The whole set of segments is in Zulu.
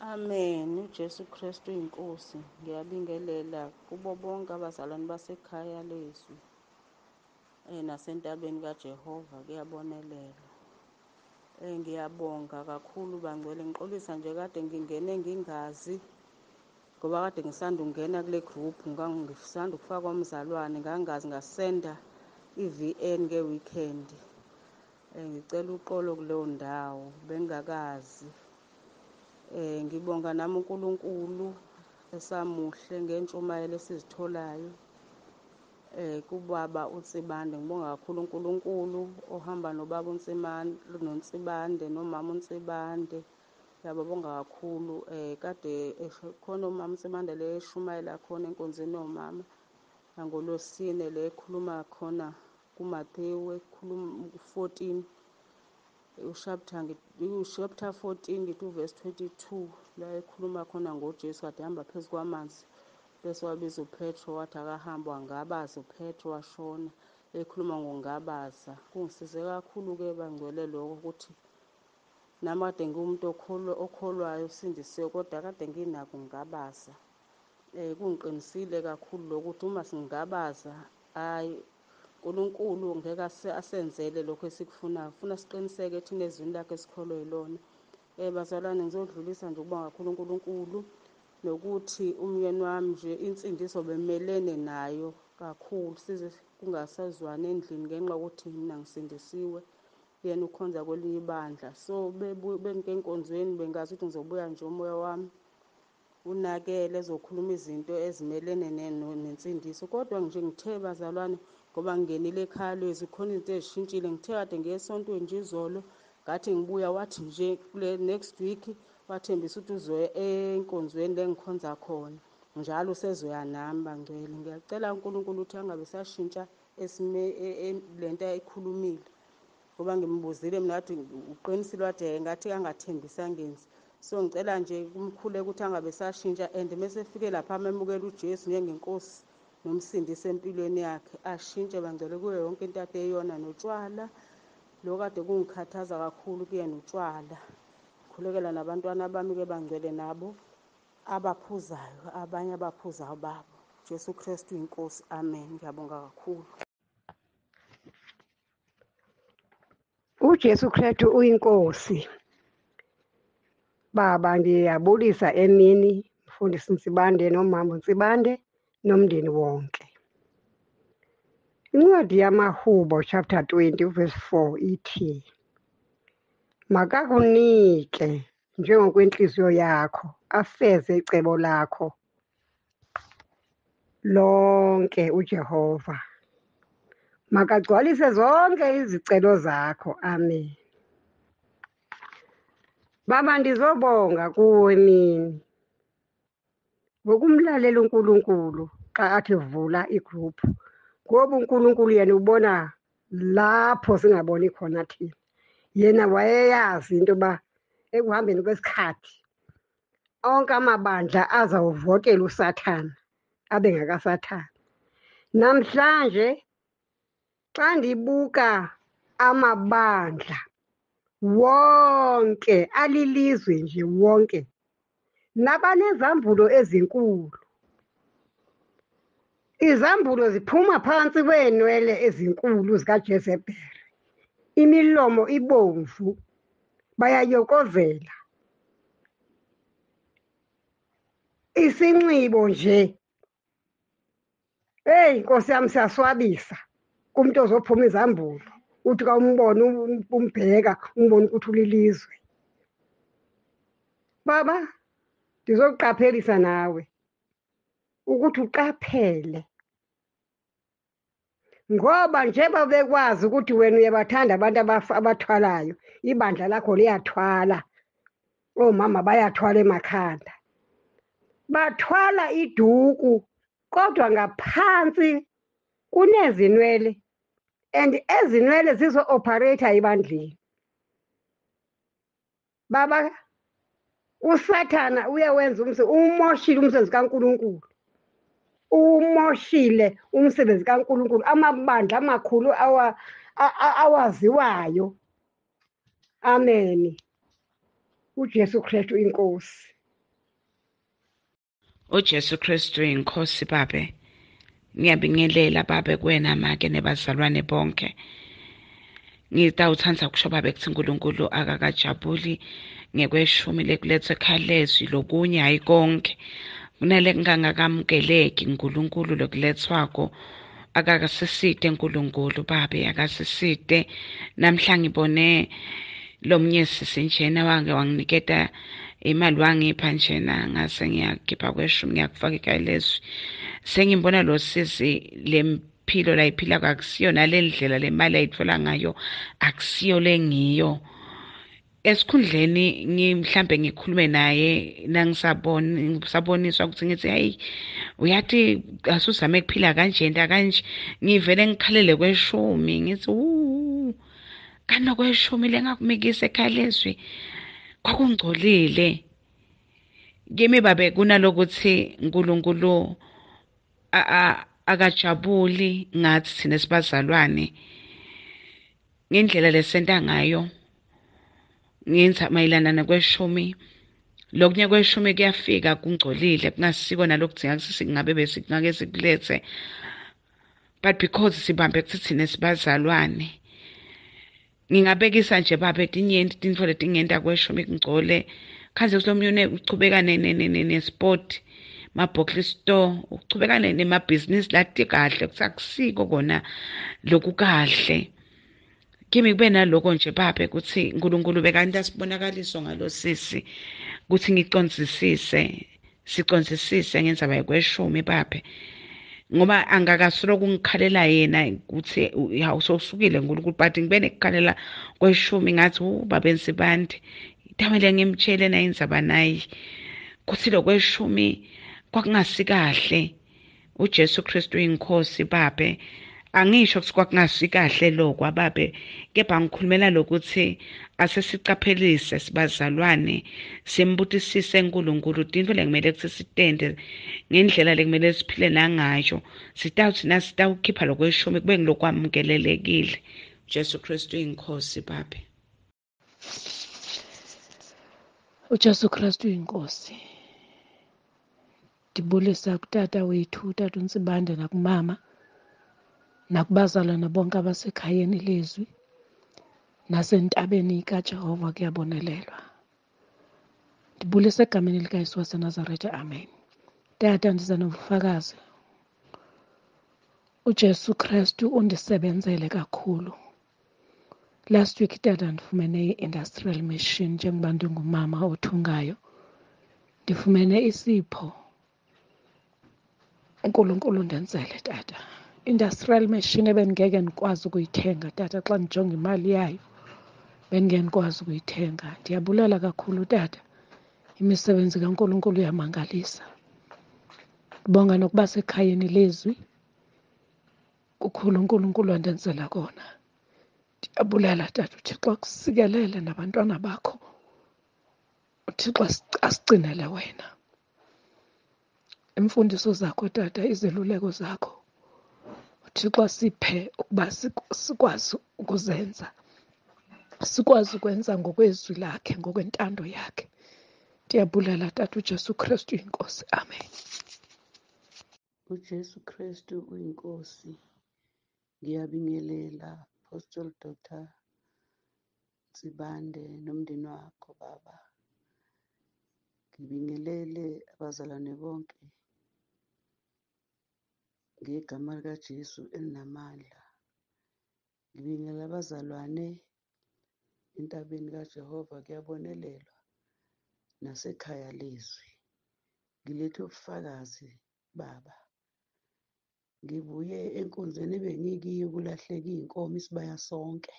Amen. uJesu Kristu inkosi. Ngiyabingelela kubo bonke abazalwane basekhaya leZwi nasentabeni kaJehova kuyabonelela. Ngiyabonga kakhulu bangcwele, ngixolisa nje kade ngingene ngingazi ngoba kade ngisanda ukungena kule group ngisanda ukufaka umzalwane ngangazi ngasenda i-VN nge-weekend. Ngicela uxolo kuleyo ndawo bengingakazi. Ngibonga nami uNkulunkulu esamuhle ngentshumayelo esizitholayo kubaba uNtsibande. Ngibonga kakhulu uNkulunkulu ohamba nobaba noNtsibande nomama uNtsibande. Ngiyabonga kakhulu. Kade khona umama uNtsibande le eshumayela khona enkonzweni yomama ngangolosine le ekhuluma khona kuMathewu ekhuluma 14 chapter 14 ngithi verse 22 la ekhuluma khona ngoJesu kade hamba phezu kwamanzi bese wabiza uPetro wathi akahamba wangabaza uPetro washona ekhuluma ngokungabaza. Kungisize kakhulu ke bangcwele lokho ukuthi nami kade ngumuntu okholwayo usindisiwe kodwa kade nginako ngingabaza. Kungiqinisile kakhulu lokuthi uma singabaza hayi uNkulunkulu ngeke asenzele lokho esikufunayo. Ufuna siqiniseke thina ezwini lakhe esikholwe yilona. Bazalwane, ngizodlulisa nje ukubonga kakhulu uNkulunkulu nokuthi umyeni wami nje insindiso bemelene nayo kakhulu size kungasazwani endlini ngenxa yokuthi mina ngisindisiwe yena ukhonza kwelinye ibandla. So bengike enkonzweni bengazi ukuthi ngizobuya nje umoya wami unakele ezokhuluma izinto ezimelene nensindiso. Kodwa nje ngithe bazalwane ngoba ngingenile ekhaya leZwi khona izinto ezishintshile. Ngithe kade ngiye esontweni nje izolo ngathi ngibuya wathi nje kule next week wathembisa ukuthi uzoya enkonzweni le ngikhonza khona njalo usezoya nami bangcwele. Ngiyacela uNkulunkulu ukuthi angabe sashintsha lento ayikhulumile ngoba ngimbuzile mina ngathi uqinisile wathi ngathi angathembisa angenzi. So ngicela nje kumkhuleka ukuthi angabe sashintsha and mesefike lapha amemukela uJesu njengenkosi nomsindisi empilweni yakhe ashintshe bangcwele kuyo yonke into ade eyona notshwala lo kade kungikhathaza kakhulu kuyena utshwala. Khulekela nabantwana bami ke bangcwele nabo abaphuzayo abanye abaphuzayo babo. Jesu Kristu inkosi. Amen. Ngiyabonga kakhulu. uJesu Kristu uyinkosi. Baba, ngiyabulisa emini mfundisi Ntsibande nomama Ntsibande nomndeni wonke. Incwadi yamaHubo chapter 20 verse 4 ithi, makakunike njengokwenhliziyo yakho, afeze icebo lakho lonke uJehova. Makagcwalise zonke izicelo zakho. Amen. Baba, ndizobonga kuwe nini ngokumlalela uNkulunkulu xa athi vula igroup, ngoba uNkulunkulu yena ubona lapho singaboni khona thina. Yena wayeyazi into yoba ekuhambeni kwesikhathi onke amabandla azawuvotela uSathana abe ngakasathani. Namhlanje xa ndibuka amabandla wonke alilizwe nje wonke nabanezambulo ezinkulu, izambulo ziphuma phantsi kweenwele ezinkulu zikaJezebheli, imilomo ibomvu, bayayokozela. Isinxibo nje, eyi Nkosi yami, siyaswabisa kumntu ozophuma izambulo uthi ka umbone umbheka umbone ukuthi ulilizwe. Baba, ndizokuqaphelisa nawe ukuthi uqaphele, ngoba njengoba bekwazi ukuthi wena uyabathanda abantu abathwalayo, ibandla lakho liyathwala, omama bayathwala emakhanda, bathwala iduku kodwa ngaphansi kunezinwele and ezinwele zizo-ophareyitha ebandleni. Baba, uSathana uyawenza umoshile umsebenzi kaNkulunkulu, umoshile umsebenzi kaNkulunkulu, amabandla amakhulu awaziwayo. Amen. uJesu Kristu inkosi. uJesu Kristu inkosi babe. Ngiyabingelela babe kuwena make nebazalwane bonke. Ngitawutsandza kusho babe kuthi uNkulunkulu akakajabuli ngekweshumi lekulethwe ekhaya lokunye hayi konke. Kunale kungangamukeleki uNkulunkulu lokulethwako akakasisite uNkulunkulu babe akasisite. Namhla ngibone lomnye sisi njena wanginiketa imali wangipha njena ngase ngiyakhipha kweshumi ngiyakufaka ekhaya sengibona lo sisi lempilo la iphila akusiyo nale ndlela le mali ayithola ngayo akusiyo lengiyo. Esikhundleni mhlambe ngikhulume naye nangisaboniswa ukuthi ngithi hayi uyathi asuzame kuphila kanje kanje ngivele ngikhalele kweshumi ngithi kanti kweshumi lengakumikisa ekhaya kwakungcolile kimi babe kunalokuthi uNkulunkulu akajabuli ngathi thina sibazalwane ngendlela lesenta ngayo ngenza mayelana nakweshumi. Lokunye kweshumi kuyafika kungcolile kungasiko nalokudzinga kusisi ngabe ngake sikulethe, but because sibambe kuthi thina sibazalwane ngingabekisa nje babe tinyenti tintfo letingenta kweshumi kungcole khanze kulomyune uchubeka nesport mabhokli store uchubeka nemabhizinisi lati kahle kusakusiko kona loku kahle. Kimi kube naloko nje babe kuthi uNkulunkulu bekanti asibonakaliso ngalo sisi kuthi sicondzisise ngendzaba yekweshumi babe ngoba angakasuloku ngikhalela yena ukuthi awusosukile uNkulunkulu but ngibe nekukhalela kweshumi ngathi babe nsibande tamele ngimtshele na indzaba naye kuthi lokweshumi kwakungasikahle. uJesu Kristu inkosi babe angisho ukuthi kwakungasikahle lokho babe kepha ngikhulumela lokuthi asesicaphelise sibazalwane simbutisise uNkulunkulu tintfo lekumele kuthi sitende ngendlela lekumele siphile nangayo sitawukhipha lokweshumi kube ngilokwamukelelekile. Jesu Kristu inkosi babe. uJesu Kristu inkosi. Ndibulisa kutata wethu utata uNtsibande nakumama nakubazalwana bonke abasekhayeni leZwi nasentabeni kaJehova kuyabonelelwa. Ndibulisa egameni likaYesu waseNazaretha, amen. Tata ndiza nobufakazi. uJesu Kristu undisebenzele kakhulu. Last week tata ndifumene i-industrial machine njengoba ndingumama othungayo. Ndifumene isipho uNkulunkulu ndenzele tata. Industrial machine ebengeke ndikwazi ukuyithenga tata xa ndijonga imali yayo bengeke ndikwazi ukuyithenga. Ndiyabulela kakhulu tata, imisebenzi kaNkulunkulu yamangalisa. Ndibonga nokuba sekhayeni leZwi kukhulu uNkulunkulu andenzela kona. Ndiyabulela tata, uThixo akusikelele nabantwana bakho, uThixo asigcinele wena. Imfundiso zakho tata, izeluleko zakho uThixo asiphe ukuba sikwazi ukuzenza, sikwazi ukwenza ngokwezwi lakhe, ngokwentando yakhe. Ndiyabulela tata, uJesu Kristu inkosi, amen. uJesu Kristu uyinkosi. Ngiyabingelela Apostle Dr. Ntsibande nomndeni wakho baba. Ngibingelele abazalwane bonke ngegama likaJesu elinamandla. Ngibingelela abazalwane entabeni kaJehova kuyabonelelwa nasekhaya leZwi. Ngilethe ubufakazi baba. Ngibuye enkonzweni ebengikiyo kulahleka iy'nkomo isibaya sonke.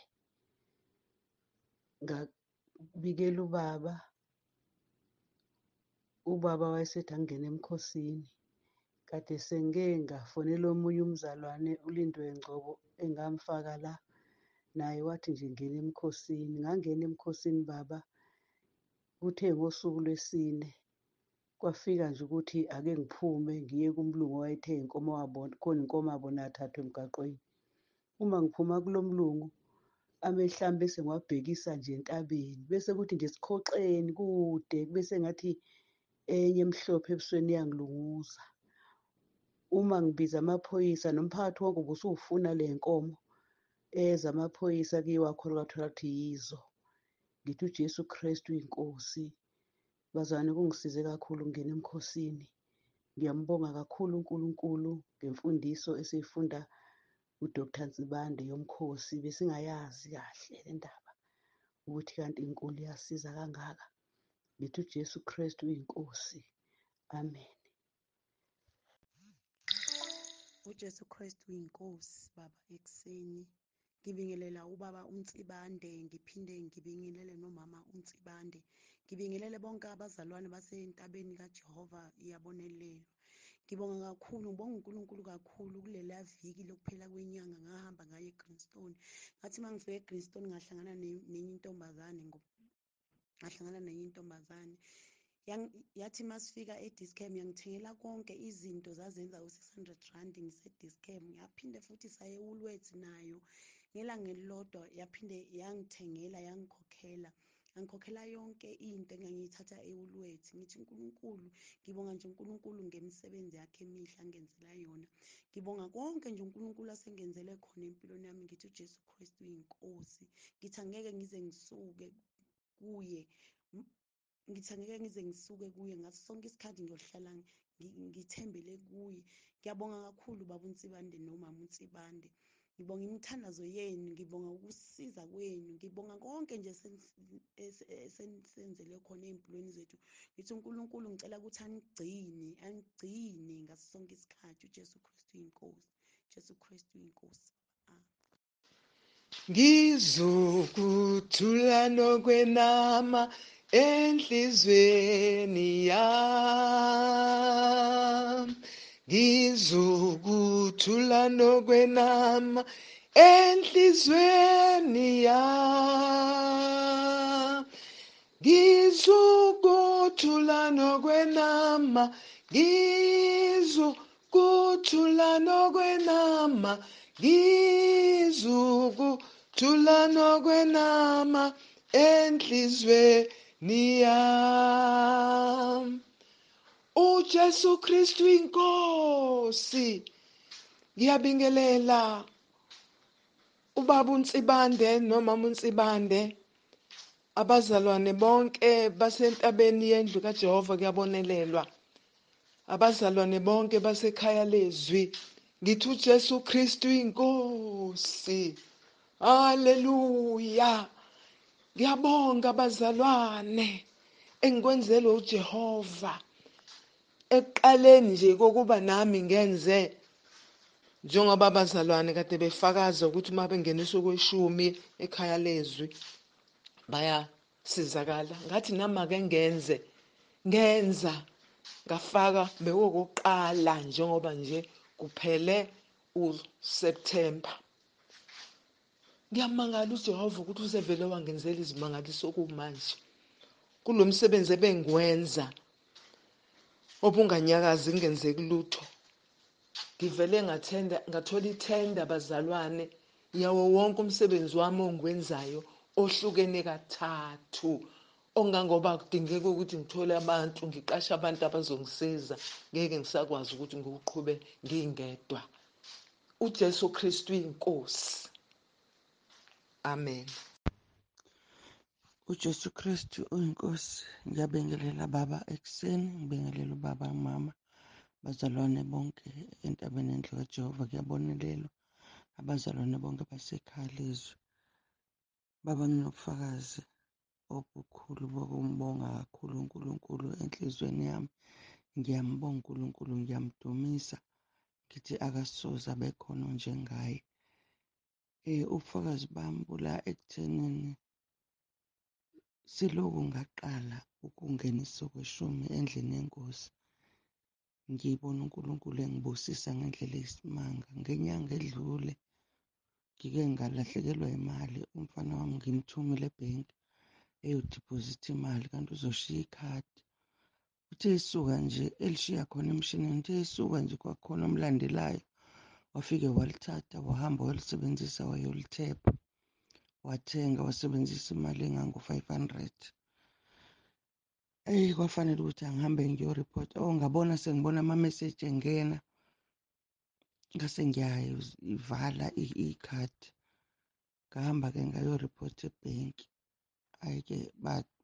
Ngabikela ubaba wayesethi angene emkhosini. Kade sengike ngafonela omunye umzalwane uLindwe Ngcobo engamfaka la, naye wathi nje ngene emkhosini. Ngangena emkhosini baba, kuthe ngosuku lwesine kwafika nje ukuthi ake ngiphume ngiye kumlungu owayethe khona inkomo yabona athathwa emgaqweni. Uma ngiphuma kulo mlungu amehlo ami bese ngiwabhekisa nje entabeni, bese kuthi nje esikhoxeni kude bese ngathi enye emhlophe ebusweni iyangilunguza. Uma ngibiza amaphoyisa nomphakathi wonke ubusufuna le nkomo eza amaphoyisa kiwa khona kwathola ukuthi yizo. Ngithi uJesu Kristu inkosi. Bazalwane, kungisize kakhulu ukungena emkhosini. Ngiyambonga kakhulu uNkulunkulu ngemfundiso esiyifunda uDr. Ntsibande yomkhosi. Besingayazi kahle le ndaba ukuthi kanti inkulu iyasiza kangaka. Ngithi uJesu Kristu inkosi. Amen. uJesu Kristu uyinkosi. Baba, ekuseni ngibingelela ubaba uNtsibande, ngiphinde ngibingelele nomama uNtsibande, ngibingelele bonke abazalwane basentabeni kaJehova iyabonelelwa. Ngibonga kakhulu, ngibonga uNkulunkulu kakhulu kulela viki lokuphela kwenyanga ngahamba ngaye eGreenstone. Ngathi uma ngifike eGreenstone ngahlangana nenye intombazane yathi masifika e-Discam yangithengela konke izinto zazenza u-600 ngise-Discam. Yaphinde futhi saye eWoolworths nayo ngelanga elilodwa yaphinde yangithengela yangikhokhela yonke into engangiyithatha eWoolworths. Ngithi uNkulunkulu, ngibonga nje uNkulunkulu ngemisebenzi yakhe emihle angenzela yona. Ngibonga konke nje uNkulunkulu asengenzele khona empilweni yami. Ngithi uJesu Kristu uyinkosi. Ngithi angeke ngize ngisuke kuye ngaso sonke isikhathi ngiyohlala ngithembele kuye. Ngiyabonga kakhulu baba uNtsibande nomama uNtsibande. Ngibonga imithandazo yenu, ngibonga ukusiza kwenu, ngibonga konke nje esensenzele khona ey'mpilweni zethu. Ngithi uNkulunkulu ngicela ukuthi angigcine ngaso sonke isikhathi. uJesu Kristu yinkosi. uJesu Kristu yinkosi. Ngizokuthula nokwenama enhlizweni yami. Ngizokuthula nokwenama enhlizweni yami. Ngizokuthula nokwenama, ngizokuthula nokwenama, ngizokuthula nokwenama enhlizweni yami. uJesu Kristu inkosi. Ngiyabingelela ubaba uNtsibande nomama uNtsibande, abazalwane bonke basentabeni yendlu kaJehova kuyabonelelwa, abazalwane bonke basekhaya leZwi. Ngithi uJesu Kristu inkosi. Haleluya. Ngiyabonga abazalwane engikwenzelwe uJehova. Ekuqaleni nje kokuba nami ngenze njengoba abazalwane kade befakaza ukuthi uma bengeniswa kweshumi ekhaya leZwi bayasizakala. Ngathi nami ake ngenza ngafaka bekokuqala njengoba nje kuphele uSeptember. Ngiyamangala uJehova ukuthi usevele wangenzela izimangaliso kumanje kulo msebenzi ebengwenza obunganyakazi kungenzeki lutho. Ngivele ngathola ithenda bazalwane yawo wonke umsebenzi wami ongiwenzayo ohlukene kathathu, ongangoba kudingeka ukuthi ngithole abantu, ngiqashe abantu abazongisiza, ngeke ngisakwazi ukuthi ngiwuqhube ngingedwa. uJesu Kristu inkosi. Amen. uJesu Kristu uyinkosi. Ngiyabingelela baba ekuseni, ngibingelela ubaba mama, abazalwane bonke entabeni yendlu kaJehova kuyabonelelwa, abazalwane bonke basekhaya leZwi. Baba, nginobufakazi obukhulu bokumbonga kakhulu uNkulunkulu enhlizweni yami. Ngiyambonga uNkulunkulu, ngiyamdumisa, ngithi akasoze abekhona njengaye. Ubufakazi bami bula ekuthenini siloku ngaqala ukungeniswa kweshumi endlini yenkosi, ngibona uNkulunkulu engibusisa ngendlela eyisimanga. Ngenyanga edlule ngike ngalahlekelwa imali. Umfana wami ngimthumile ebhenki eyodiphozitha imali, kanti uzoshiya ikhadi. Uthe esuka nje elishiya khona emshinini, uthe esuka nje kwakhona omlandelayo wafike walithatha, wahamba walisebenzisa, wayolithepha, wathenga, wasebenzisa imali engango-500. Kwafanele ukuthi angihambe ngiyoripota. Ngabona sengibona ama-message engena. Ngase ngiyayivala ikhadi. Ngahamba-ke ngayoripota ebhenki. Hhayi-ke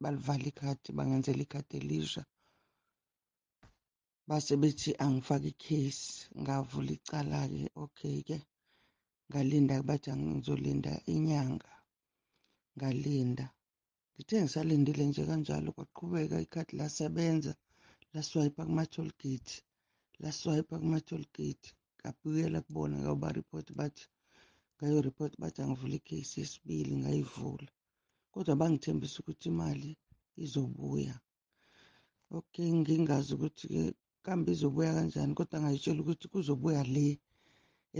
balivala ikhadi, bangenzela ikhadi elisha. Base bethi angifake ikhesi. Ngavula icala-ke, okay-ke. Ngalinda-ke bathi angizolinda inyanga. Ngalinda. Ngithe ngisalindile nje kanjalo kwaqhubeka ikhadi lasebenza. Laswayipa kuma-toll gate. Laswayipa kuma-toll gate. Ngabuyela kubona ngayobaripota bathi ngayoripota bathi angivule ikhesi yesibili ngayivula. Kodwa bangithembisa ukuthi imali izobuya. Okay, ngingazi ukuthi-ke kambe izobuya kanjani, kodwa ngayitshela ukuthi kuzobuya le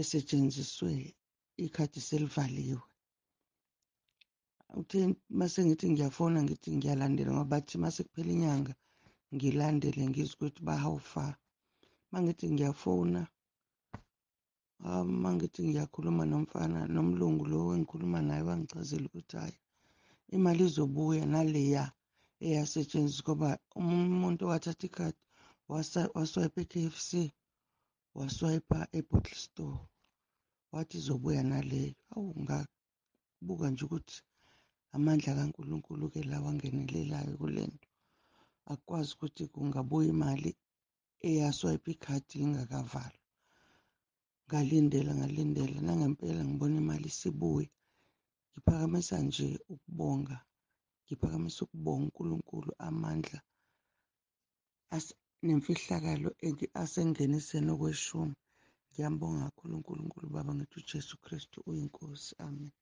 esetshenziswe ikhadi selivaliwe. Uthe mase ngithi ngiyafona ngithi ngiyalandela ngoba bathi mase kuphela inyanga ngilandele ngizwe ukuthi bahawufa. Mangithi ngiyafona, mangithi ngiyakhuluma nomlungu lo engikhuluma naye wangichazela ukuthi hhayi imali izobuya naleya eyasetshenziswa ngoba umuntu owathatha ikhadi waswayipa e-KFC, waswayipa e-bottle store, wathi izobuya naleyo. Awu, ngabuka nje ukuthi amandla kaNkulunkulu-ke lawa angenelelayo kule nto. Akukwazi ukuthi kungabuya imali eyaswayipa ikhadi lingakavalwa. Ngalindela nangempela ngibona imali isibuya. Ngiphakamisa nje ukubonga. Ngiphakamisa ukubonga uNkulunkulu amandla nemfihlakalo asengeniseni okweshumi. Ngiyambonga kakhulu uNkulunkulu Baba ngithi uJesu Kristu uyinkosi. Amen.